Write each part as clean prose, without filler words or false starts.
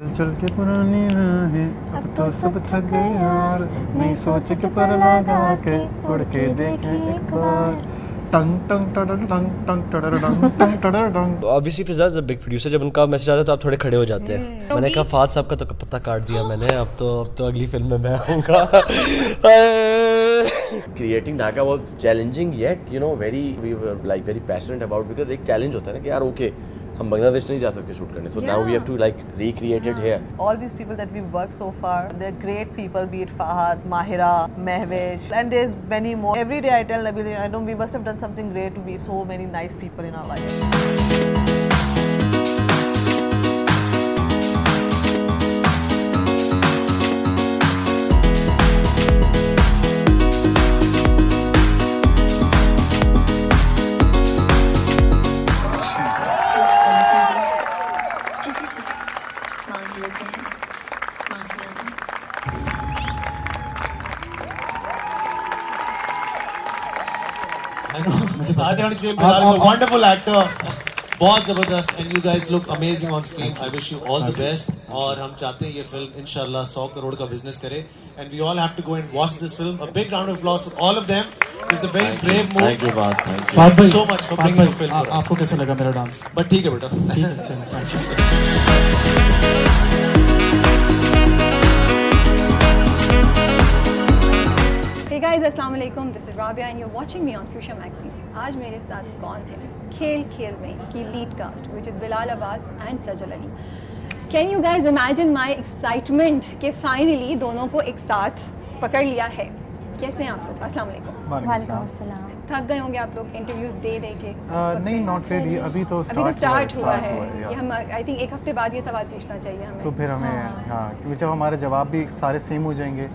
चल के पुरानी राहें अब तो सब थक गए यार, नई सोच के पर लगा के उड़ के देखे एक बार। टंग टंग टडर टंग टंग टडर टंग टंग टडर टंग। Obviously Fiza is a big producer, जब उनका मैसेज आता है तो आप थोड़े खड़े हो जाते हैं। मैंने कहा फाद साहब का तो पत्ता काट दिया मैंने, अब तो अगली फिल्म में मैं आऊँगा। Creating Dhaka was challenging yet we were like very passionate about, because एक challenge होता है ना कि यार okay हम बांग्लादेश नहीं जा सकते शूट करने, so now we have to like recreate it here. All these people that we've worked so far, they're great people, be it Fahad, Mahira, Mehvesh, and there's many more. Every day I tell Nabil, I know we must have done something great to meet so many nice people in our life. मुझे बात नहीं होनी चाहिए। Bilal is a wonderful actor, बहुत जबरदस्त, and you guys look amazing on screen. I wish you all the best, और हम चाहते हैं ये फिल्म इंशाल्लाह 100 करोड़ का बिजनेस करे, and we all have to go and watch this film. A big round of applause for all of them. This is a very brave move. Thank you Fahad, thank you. Thank you so much for bringing the film. आपको कैसा लगा मेरा dance? But ठीक है बेटा, ठीक है, चलो थैंक यू। Hey guys, अस्सलाम वालेकुम, this is Rabia and you are watching me on future magazine. आज मेरे साथ कौन है? खेल खेल में की lead cast which is Bilal Abbas and Sajal Ali. Can you guys imagine my excitement कि फाइनली दोनों को एक साथ पकड़ लिया है। कैसे हैं आप लोग? अस्सलाम वालेकुम। वालेकुम अस्सलाम। थक गए होंगे आप लोग इंटरव्यूज दे के? नहीं, नॉट रियली, अभी तो स्टार्ट हुआ है। यार। ये हम आई थिंक एक हफ्ते बाद ये सवाल पूछना चाहिए हमें। तो फिर हमें हाँ, क्योंकि जब हमारे जवाब भी सारे सेम हो जाएंगे,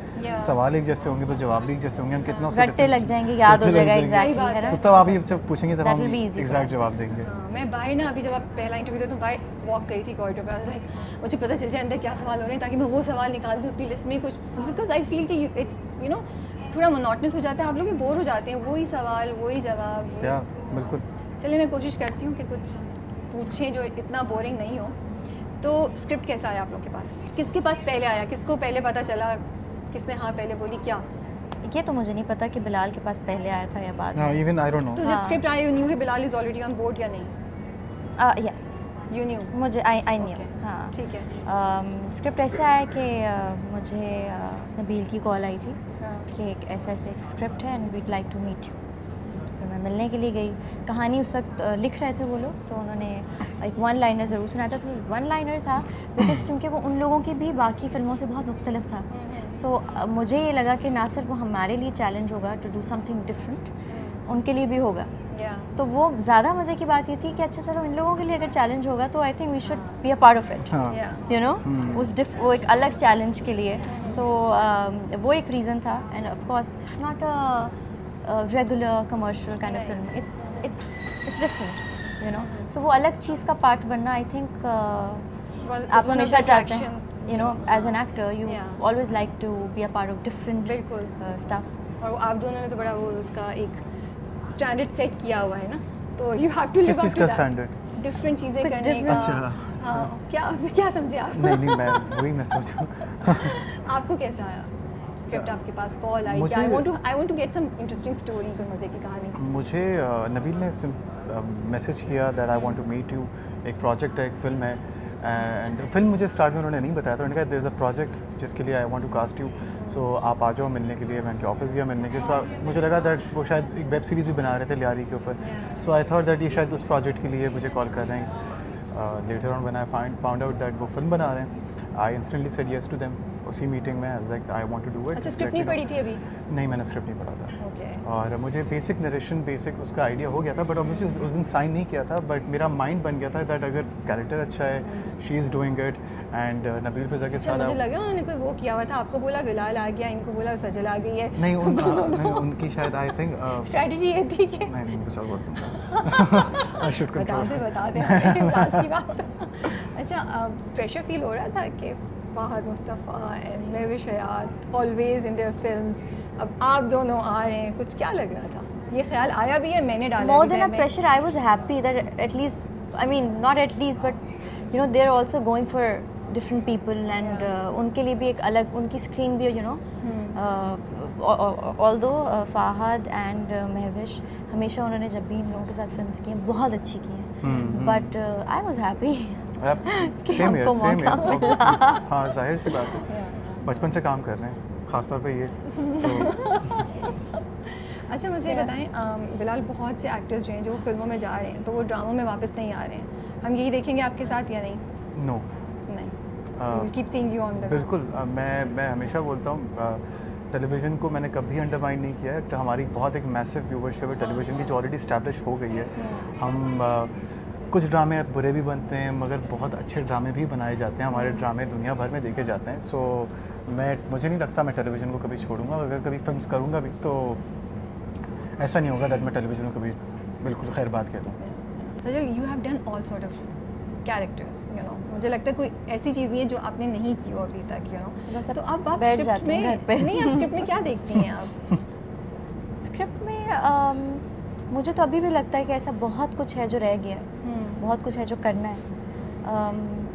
सवाल एक जैसे होंगे तो जवाब भी एक जैसे होंगे, हम कितना उसको रट्टे लग जाएंगे, याद हो जाएगा एग्जैक्टली, है ना? तो तब आप ये जब पूछेंगे तब हम एग्जैक्ट जवाब देंगे। मैं बाहर ना अभी जब आप पहला इंटरव्यू देते तो बाहर वॉक करी थी कॉरिडोर पे, लाइक मुझे पता चल जाए अंदर क्या सवाल हो रहे हैं ताकि मैं वो सवाल निकाल दूँ अपनी लिस्ट में कुछ, बिकॉज आई फील कि इट्स थोड़ा मोनोटनस हो जाता है, आप लोग भी बोर हो जाते हैं, वही सवाल वही जवाब। या बिल्कुल। चलिए मैं कोशिश करती हूँ कि कुछ पूछें जो इतना बोरिंग नहीं हो। तो स्क्रिप्ट कैसा आया आप लोग के पास? किसके पास पहले आया? किसको पहले पता चला? किसने हाँ पहले बोली? क्या ये तो मुझे नहीं पता कि बिलाल के पास पहले आया था या बाद में। Even I don't know. तो जब स्क्रिप्ट आई यू न्यू है Bilal is already on board या नहीं? Yes, you new. मुझे आई न्यू। हाँ ठीक है। स्क्रिप्ट ऐसे आया कि मुझे नबील की कॉल आई थी हाँ। कि एक ऐसा एक स्क्रिप्ट है and we'd like to meet you. तो मैं मिलने के लिए गई। कहानी उस वक्त लिख रहे थे वो लोग, तो उन्होंने एक वन लाइनर ज़रूर सुनाया था। तो वन लाइनर था बिकॉज क्योंकि वो उन लोगों की भी बाकी फ़िल्मों से बहुत मुख्तलिफ था। सो मुझे ये लगा कि ना सिर्फ वो हमारे लिए चैलेंज होगा टू डू समथिंग डिफरेंट, उनके लिए भी होगा। तो वो ज़्यादा मज़े की बात ये थी कि अच्छा चलो इन लोगों के लिए अगर चैलेंज होगा तो I think we should be a part of it, you know, वो एक अलग चैलेंज के लिए। सो वो एक रीज़न था, and of course not a regular commercial kind of film, it's different, you know. So वो अलग चीज़ का पार्ट बनना आई थिंक आप हमेशा चाहते हैं, you know, as an actor you always like to be a part of different बिल्कुल stuff. और आप दोनों ने तो बड़ा वो उसका एक स्टैंडर्ड सेट किया हुआ है ना, तो you have to live up to that. Different चीज़ें करने का। अच्छा हाँ, क्या समझे आप? नहीं मैं सोचूं। आपको कैसा आया स्क्रिप्ट? आपके पास कॉल आई कि I want to get some interesting story, कोई मज़े की कहानी? मुझे नबील ने मैसेज किया that I want to meet you, एक प्रोजेक्ट है, एक फिल्म है, एंड फिल्म मुझे स्टार्ट में उन्होंने नहीं बताया था। उन्होंने कहा देयर इज़ अ प्रोजेक्ट जिसके लिए I want to cast you, so आप आ जाओ मिलने के लिए। मैं उनके ऑफिस गया मिलने के। सो मुझे लगा दैट वो शायद एक वेब सीरीज़ भी बना रहे थे लियारी के ऊपर। सो आई थॉट दैट ये शायद उस प्रोजेक्ट के लिए मुझे कॉल कर रहे हैं। Later on when I found out that वो फिल्म बना रहे हैं, I instantly said yes to them उसी मीटिंग में। Like I want to do it. अच्छा, स्क्रिप्ट नहीं पढ़ी थी अभी? नहीं, मैंने स्क्रिप्ट नहीं पढ़ा था। ओके। और मुझे बेसिक नरेशन बेसिक उसका आइडिया हो गया था, बट ऑब्वियसली उस दिन साइन नहीं किया था। बट मेरा माइंड बन गया था दैट अगर कैरेक्टर अच्छा है, she is doing it, and Nabeel Fiza के अच्छा, साथ मुझे लगा उन्होंने कोई वो किया हुआ था, आपको बोला बिलाल आ गया, इनको बोला सजल आ गई है। नहीं, उनकी शायद आई थिंक स्ट्रेटजी ये थी कि नहीं कुछ और बोल दूँगा। I should control. बता दे राज की बात। अच्छा, प्रेशर फील हो रहा था कि Fahad Mustafa and Mehwish Hayat always in their films, अब आप दोनों आ रहे हैं, कुछ क्या लग रहा था? ये ख्याल आया भी है, मैंने डाला more than a pressure I was happy that at least, I mean not at least but you know they're also going for different people and उनके लिए भी एक अलग उनकी स्क्रीन भी you know although Fahad and Mehwish हमेशा उन्होंने जब भी इन लोगों के साथ फिल्म्स की हैं बहुत अच्छी की हैं बट आई वाज हैप्पी कि सेम हमको मौका मिला। हाँ जाहिर सी बात है, बचपन से काम कर रहे हैं ख़ासतौर पे ये तो अच्छा मुझे बताएं बिलाल, बहुत से एक्टर्स जो हैं जो फिल्मों में जा रहे हैं तो वो ड्रामों में वापस नहीं आ रहे हैं, हम यही देखेंगे आपके साथ या नहीं? नो नहीं, keep seeing you on the बिल्कुल। मैं हमेशा बोलता हूँ टेलीविज़न को मैंने कभी अंडरमाइन नहीं किया है। हमारी बहुत एक मैसिव व्यूवरशिप है टेलीविज़न की जो ऑलरेडी इस्टेब्लिश हो गई है। हम कुछ ड्रामे बुरे भी बनते हैं मगर बहुत अच्छे ड्रामे भी बनाए जाते हैं, हमारे ड्रामे दुनिया भर में देखे जाते हैं। सो मुझे नहीं लगता मैं टेलीविज़न को कभी छोड़ूंगा, अगर कभी फिल्म्स करूँगा भी तो ऐसा नहीं होगा दैट मैं टेलीविज़न को कभी बिल्कुल खैर बात कह दूँ। Sajal, you have done all sort of characters, you know, मुझे लगता है कोई ऐसी चीज़ नहीं है जो आपने नहीं की हो अभी तक, यू नो। तो अब आप बैठ स्क्रिप्ट जाते हैं घर पे। में नहीं, आप स्क्रिप्ट में क्या देखती हैं आप? स्क्रिप्ट में मुझे तो अभी भी लगता है कि ऐसा बहुत कुछ है जो रह गया है, बहुत कुछ है जो करना है।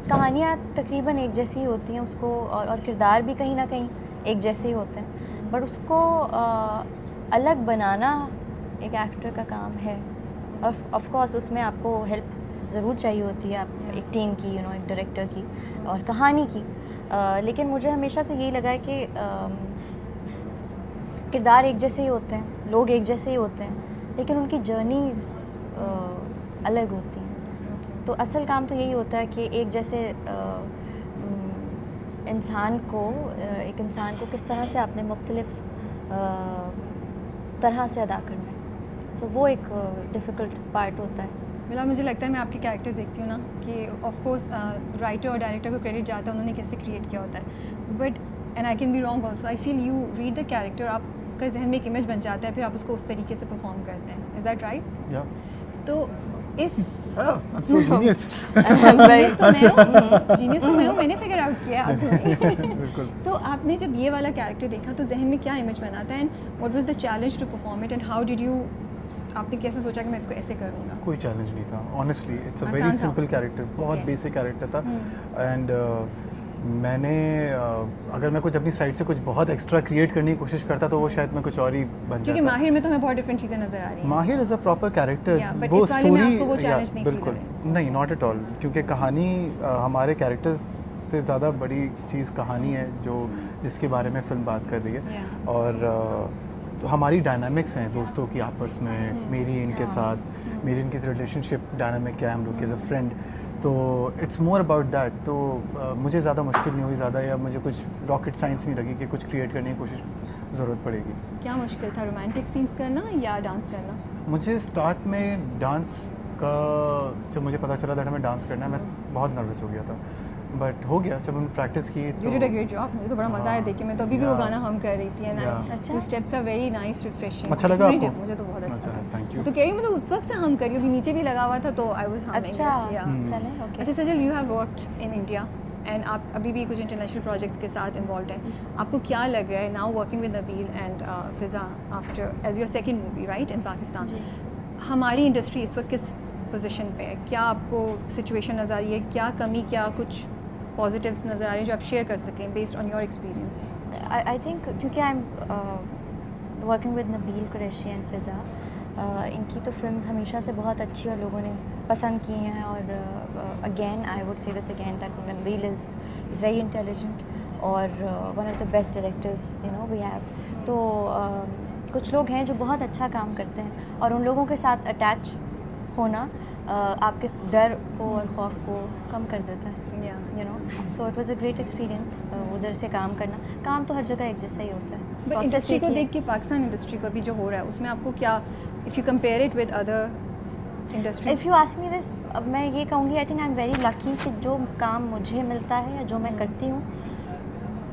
कहानियाँ तकरीबन एक जैसी ही होती हैं उसको और किरदार भी कहीं ना कहीं एक जैसे ही होते हैं, बट उसको अलग बनाना एक एक्टर का काम है। और ऑफ कोर्स उसमें आपको हेल्प ज़रूर चाहिए होती है, आप एक टीम की, यू नो, एक डायरेक्टर की और कहानी की। लेकिन मुझे हमेशा से यही लगा है कि किरदार एक जैसे ही होते हैं, लोग एक जैसे ही होते हैं, लेकिन उनकी जर्नीज़ अलग होती हैं। तो असल काम तो यही होता है कि एक जैसे इंसान को किस तरह से आपने मुख्तलिफ तरह से अदा करना है। सो वो एक डिफ़िकल्ट पार्ट होता है। बिलाल, मुझे लगता है मैं आपके कैरेक्टर्स देखती हूँ ना कि ऑफ कोर्स राइटर और डायरेक्टर को क्रेडिट जाता है उन्होंने कैसे क्रिएट किया होता है, but and I can be wrong also, I feel you read the character, आपका जहन में एक इमेज बन जाता है, फिर आप उसको उस तरीके से परफॉर्म करते हैं। Is that right? या तो इस सो जीनियस जीनियस तो मैं हूँ, मैंने फिगर आउट किया है, आप तो नहीं। बिल्कुल। तो आपने जब ये वाला कैरेक्टर देखा तो जहन में क्या इमेज बनाता है, and what was the challenge to perform it, and how did you, आपने कैसे सोचा कि मैं इसको ऐसे करूँगा? कोई चैलेंज नहीं था ऑनेस्टली, इट्स अ आसान वेरी था। सिंपल कैरेक्टर, बहुत Okay. बेसिक कैरेक्टर था। एंड मैंने अगर मैं कुछ अपनी साइड से कुछ बहुत एक्स्ट्रा क्रिएट करने की कोशिश करता तो वो शायद मैं कुछ और ही बन क्योंकि जाता। माहिर में तो हमें बहुत डिफरेंट चीज़ें नज़र आ रही हैं। माहिर is a proper character, Yeah, but वो इस वाले में स्टोरी आपको वो challenge नहीं feel बिल्कुल हो रहे। नहीं, नॉट एट ऑल, क्योंकि कहानी हमारे कैरेक्टर्स से ज़्यादा बड़ी चीज़ कहानी है जो जिसके बारे में फिल्म बात कर रही है। Yeah. और तो हमारी डायनामिक्स हैं दोस्तों की आपस में, मेरी इनके साथ, मेरी इनकी रिलेशनशिप डायनामिक क्या है हम लोग एज अ फ्रेंड, तो इट्स मोर अबाउट दैट। तो मुझे ज़्यादा मुश्किल नहीं हुई ज़्यादा, या मुझे कुछ रॉकेट साइंस नहीं लगी कि कुछ क्रिएट करने की कोशिश ज़रूरत पड़ेगी। क्या मुश्किल था, रोमांटिक सीन्स करना या डांस करना? मुझे स्टार्ट में डांस का जब मुझे पता चला था मैं डांस करना है, मैं बहुत नर्वस हो गया था, बट हो गया जब हमने प्रैक्टिस की you did a great job, मुझे तो बड़ा मज़ा आया देख के, मैं तो अभी भी वो Yeah. गाना हम कर रही थी, एंड Yeah. अच्छा। Two steps are very nice, refreshing. अच्छा लगा आपको? मुझे तो बहुत अच्छा अच्छा, लगा। thank you. तो कह रही हूँ, मैं तो उस वक्त से हम कर रही हूँ, अभी नीचे भी लगा हुआ था तो आई वाज हमिंग। अच्छा Hmm. चलें, ओके। अच्छा Sajal, you have worked in India and आप अभी भी कुछ इंटरनेशनल प्रोजेक्ट्स के साथ इन्वॉल्व हैं, आपको क्या लग रहा है now working with Nabeel and Fiza after as your second movie right in Pakistan, हमारी इंडस्ट्री इस वक्त किस पोजीशन पे है? क्या आपको सिचुएशन नज़र आ रही है, क्या कमी, क्या कुछ पॉजिटिव्स नज़र आ रही हैं जो आप शेयर कर सकें based on your experience? I think क्योंकि I am working with Nabeel Qureshi and Fiza, इनकी तो फिल्म हमेशा से बहुत अच्छी और लोगों ने पसंद की हैं, और again I would say this again that Nabeel is very intelligent और one of the best directors you know we have. तो कुछ लोग हैं जो बहुत अच्छा काम करते हैं, और उन लोगों के साथ अटैच होना आपके डर को और खौफ को कम कर देता है, you know. So it was a great experience उधर से काम करना। काम तो हर जगह एक जैसा ही होता है, बट Process इंडस्ट्री को एक ही है। देख के पाकिस्तान इंडस्ट्री को अभी जो हो रहा है उसमें आपको क्या, if you compare it with other industry? If you ask me this, अब मैं ये कहूँगी I think I am very lucky कि जो काम मुझे मिलता है या जो मैं करती हूँ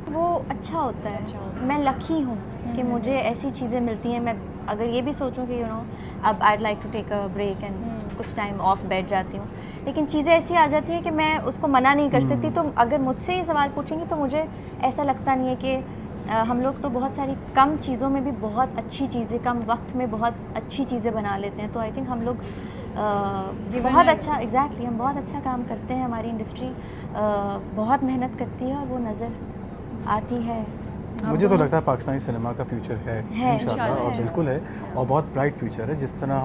वो अच्छा होता है। अच्छा होता है। मैं लकी हूँ कि मुझे ऐसी चीज़ें मिलती हैं। मैं अगर ये भी सोचूं कि यू नो अब I like to take a break and कुछ टाइम ऑफ बैठ जाती हूँ, लेकिन चीज़ें ऐसी आ जाती हैं कि मैं उसको मना नहीं कर सकती। तो अगर मुझसे ये सवाल पूछेंगी तो मुझे ऐसा लगता नहीं है कि हम लोग तो बहुत सारी कम चीज़ों में भी बहुत अच्छी चीज़ें, कम वक्त में बहुत अच्छी चीज़ें बना लेते हैं। तो आई थिंक हम लोग बहुत अच्छा एग्जैक्टली हम बहुत अच्छा काम करते हैं, हमारी इंडस्ट्री बहुत मेहनत करती है और वो नज़र आती है। मुझे तो लगता है पाकिस्तानी सिनेमा का फ्यूचर है इंशाल्लाह, इंशाल्लाह और है। बिल्कुल है, और बहुत ब्राइट फ्यूचर है। जिस तरह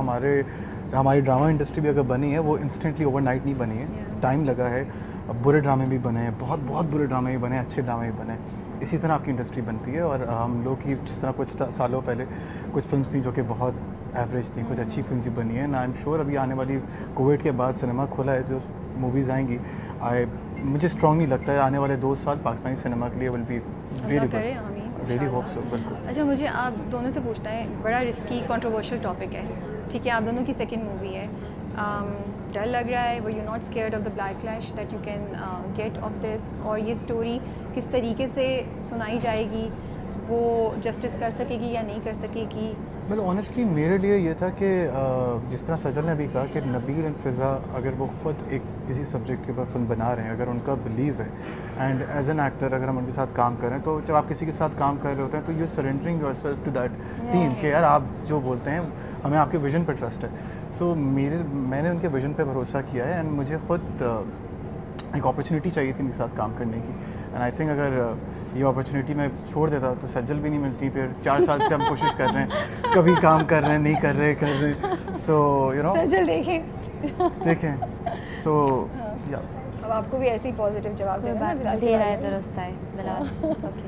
हमारी ड्रामा इंडस्ट्री भी अगर बनी है वो इंस्टेंटली ओवरनाइट नहीं बनी है, टाइम लगा है। अब बुरे ड्रामे भी बने हैं, बहुत बहुत बुरे ड्रामे भी बने हैं, अच्छे ड्रामे भी बने हैं। इसी तरह आपकी इंडस्ट्री बनती है, और हम लोग की जिस तरह कुछ सालों पहले कुछ फिल्म्स थी जो कि बहुत एवरेज थी, कुछ अच्छी फिल्म्स भी बनी हैं। आई एम श्योर अभी आने वाली कोविड के बाद सिनेमा खुला है, जो मूवीज़ आएंगी, मुझे स्ट्रांगली लगता है आने वाले 2 साल पाकिस्तानी सिनेमा के लिए विल बी अल्लाह करे, आमीन, रियली होप इंशाल्लाह। सो। बिल्कुल। अच्छा, मुझे आप दोनों से पूछना है, बड़ा रिस्की कंट्रोवर्शियल टॉपिक है, ठीक है, आप दोनों की सेकंड मूवी है, डर लग रहा है, वो you not scared of the backlash that you can get of this, और ये स्टोरी किस तरीके से सुनाई जाएगी, वो जस्टिस कर सकेगी या नहीं कर सकेगी? वेल ऑनेस्टली मेरे लिए ये था कि जिस तरह सजल ने अभी कहा कि नबील एंड फ़िज़ा अगर वो ख़ुद एक किसी सब्जेक्ट के ऊपर फिल्म बना रहे हैं, अगर उनका बिलीव है, एंड एज एन एक्टर अगर हम उनके साथ काम कर रहे हैं, तो जब आप किसी के साथ काम कर रहे होते हैं तो you surrendering yourself to that team कि यार आप जो बोलते हैं हमें आपके विजन पर ट्रस्ट है। सो मैंने उनके विजन पर भरोसा किया है, एंड मुझे ख़ुद एक अपॉर्चुनिटी चाहिए थी उनके साथ काम करने की, एंड आई थिंक अगर ये अपॉर्चुनिटी मैं छोड़ देता तो सज्जल भी नहीं मिलती। फिर 4 साल से हम कोशिश कर रहे हैं, कभी काम कर रहे हैं, नहीं कर रहे, सो यू नो सजल देखें। सो या अब आपको भी ऐसे ही पॉजिटिव जवाब देना है बिलाल दे रहा है दुरुस्त है Bilal.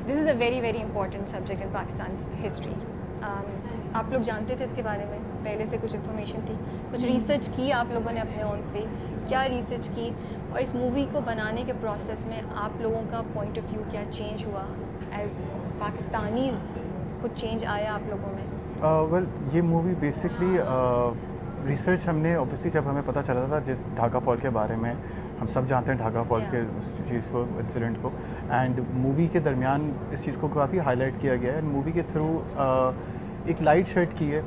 This is a very very important subject in Pakistan history. आप लोग जानते थे इसके बारे में, पहले से कुछ इन्फॉर्मेशन थी, कुछ रिसर्च की आप लोगों ने अपने ओन पे, क्या रिसर्च की, और इस मूवी को बनाने के प्रोसेस में आप लोगों का पॉइंट ऑफ व्यू क्या चेंज हुआ एज पाकिस्तानीज़, कुछ चेंज आया आप लोगों में? वेल ये मूवी बेसिकली रिसर्च हमने ऑब्वियसली जब हमें पता चला था जिस ढाका फॉल के बारे में, हम सब जानते हैं ढाका फॉल के उस चीज़ को, इंसिडेंट को, एंड मूवी के दरमियान इस चीज़ को काफ़ी हाईलाइट किया गया है। मूवी के थ्रू एक लाइट शेड की है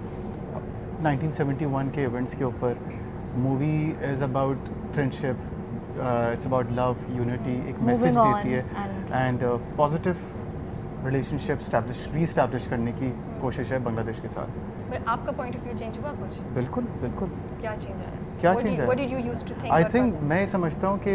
1971 के इवेंट्स के ऊपर। Movie is about friendship, it's about love, unity, एक मैसेज on देती है, एंड पॉजिटिव रिलेशनशिप रीस्टैब्लिश करने की कोशिश है बांग्लादेश के साथ। पर आपका पॉइंट ऑफ व्यू चेंज हुआ कुछ? बिल्कुल बिल्कुल। क्या चेंज आया? क्या चेंज आया? What did you used to think? I or think what? मैं ये समझता हूँ कि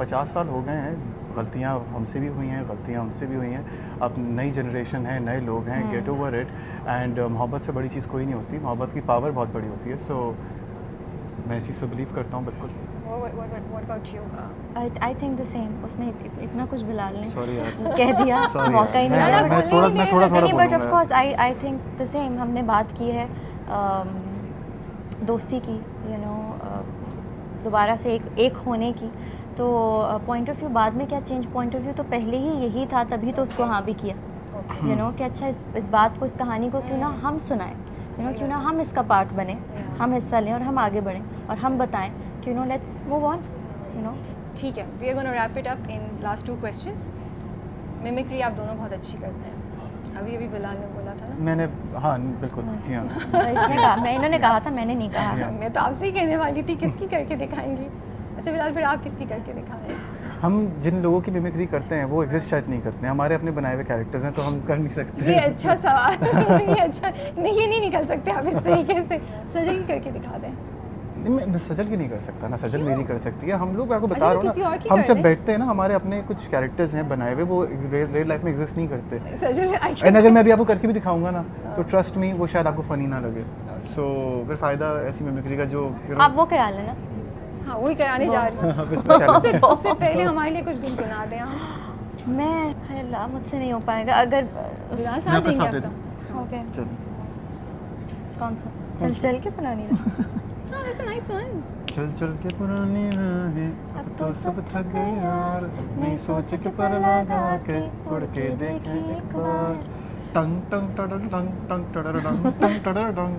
50 साल हो गए हैं, गलतियाँ हमसे भी हुई हैं, गलतियाँ उनसे भी हुई हैं। अब नई जनरेशन है, नए लोग हैं, गेट ओवर इट, एंड मोहब्बत से बड़ी चीज़ कोई नहीं होती, मोहब्बत की पावर बहुत बड़ी होती है। सो मैं इस चीज़ पे बिलीव करता हूँ बिल्कुल। What about you? I think the same. उसने इतना कुछ बिलाल ने सॉरी यार, कह दिया, Sorry मौका ही यार, नहीं मैं- मिला। मैं थोड़ा नहीं, बट ऑफ बोलूँगा। Course I think the same. हमने बात की है दोस्ती की, यू नो, दोबारा से एक होने की। तो पॉइंट ऑफ व्यू बाद में क्या चेंज, पॉइंट ऑफ व्यू तो पहले ही यही था, तभी तो उसको हाँ भी किया, यू नो, कि अच्छा इस बात को, इस कहानी को क्यों ना हम सुनाएं, यू नो, क्यों ना हम इसका पार्ट बने, हम हिस्सा लें और हम आगे बढ़ें और हम बताएं कि you know let's move on, you know. ठीक है, we are gonna wrap it up in last 2 questions. Mimicry आप दोनों बहुत अच्छी करते हैं, अभी बिलाल ने बोला था ना। मैंने, हाँ बिल्कुल, जी हाँ। इसने कहा, इन्होंने कहा था, मैंने नहीं कहा। मैं तो आपसे ही कहने वाली थी किसकी करके दिखाएंगी। अच्छा बिलाल, फिर आप किसकी करके दिखाएं? हम जिन लोगों की मिमिक्री करते हैं वो एग्जिस्ट शायद नहीं करते हैं, हमारे अपने बनाए हुए कैरेक्टर्स हैं, तो हम कर नहीं सकते। ये अच्छा सवाल ये अच्छा नहीं, ये नहीं निकल सकते आप इस तरीके से। सजल की करके दिखा दें। मैं सजल की नहीं कर सकता ना, सजल मेरी कर सकती है। हम लोग, आपको अच्छा, बता तो रहा हूँ किसी और की ना, हम कर जब दें। बैठते हैं ना, हमारे अपने कुछ कैरेक्टर्स हैं बनाए हुए, वो रियल लाइफ में एग्जिस्ट नहीं करते। सजल एंड अगर मैं अभी आपको करके भी दिखाऊंगा ना, तो ट्रस्ट मी वो शायद आपको फनी ना लगे। सो फिर फ़ायदा ऐसी मिमिक्री का जो आप वो करा लेना। हाँ वही कराने जा रही हूँ। उसमें उससे पहले हमारे लिए कुछ गुनगुना दें आप। मैं अल्लाह, मुझसे नहीं हो पाएगा। अगर बिलाल मैं साथ आपका देंगे साथ दे आपका। ओके, चल कौन सा? चल के बनानी है। हाँ दैट्स अ नाइस वन। चल चल के पुरानी राहें, अब तो सब थक गए यार, नहीं सोच के पर लगा के उड़ के देखे एक बार। टंग टंग टडर टंग टंग टडर टंग टंग टडर टंग।